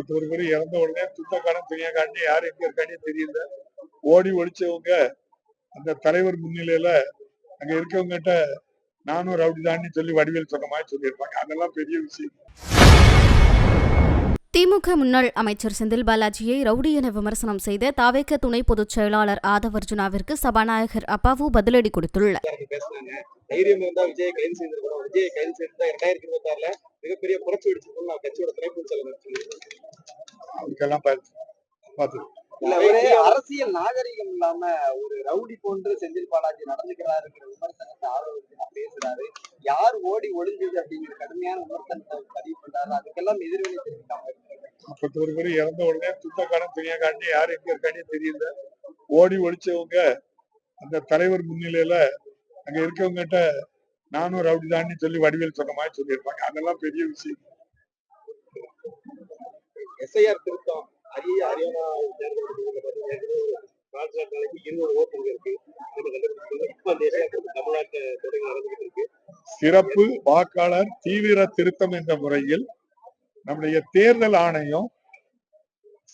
51 பேர் இறந்த உடனே துண்டக்கான துணியக்காண்டி யார் எங்க இருக்கானே தெரியல. ஓடி ஒழிச்சவங்க அந்த தலைவர் முன்னிலையில அங்க இருக்கவங்ககிட்ட நானும் ரவுடி தான்னு சொல்லி வடிவேல் சொன்ன மாதிரி சொல்லியிருப்பாங்க. அதெல்லாம் பெரிய விஷயம். திமுக முன்னாள் அமைச்சர் செந்தில் பாலாஜியை ரவுடி என விமர்சனம் செய்த தாவேக துணை பொதுச் செயலாளர் ஆதவர்ஜுனாவிற்கு சபாநாயகர் அப்பாவு பதிலடி கொடுத்துள்ளார். அரசியல் நாகரிகம் இல்லாம ஒரு ரவுடி போன்று செந்தில் பாலாஜி நடந்துக்கிறாரு விமர்சனத்தை ஆதவர்ஜுனா பேசுறாரு. யார் ஓடி ஒளிஞ்சது அப்படிங்கிற கடுமையான விமர்சனத்தை பதிவு பண்றாரு. அதுக்கெல்லாம் எதிர்வினை தெரிவிக்காம 51 பேர் இறந்த உடனே துண்டக்கான துணியக்காண்டி யார் எங்க இருக்கானே தெரியல. ஓடி ஒழிச்சவங்க அந்த தலைவர் முன்னிலையில அங்க இருக்கவங்ககிட்ட நானும் ரவுடி தான்னு சொல்லி வடிவேல் சொன்ன மாதிரி சொல்லியிருப்பாங்க. அதெல்லாம் பெரிய விஷயம். எஸ்ஐஆர் திருத்தம் சிறப்பு வாக்காளர் தீவிர திருத்தம் என்ற முறையில் நம்முடைய தேர்தல் ஆணையம்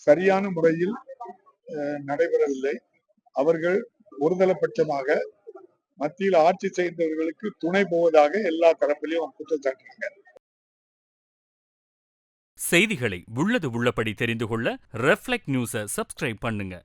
சரியான முறையில் நடைபெறவில்லை. அவர்கள் ஒருதலைபட்சமாக மத்தியில் ஆட்சி செய்தவர்களுக்கு துணை போவதாக எல்லா தரப்பிலையும் குற்றம் சாட்டுறாங்க. செய்திகளை உள்ளது உள்ளபடி தெரிந்து கொள்ள ரெஃப்ளெக்ட் நியூஸை சப்ஸ்கிரைப் பண்ணுங்க.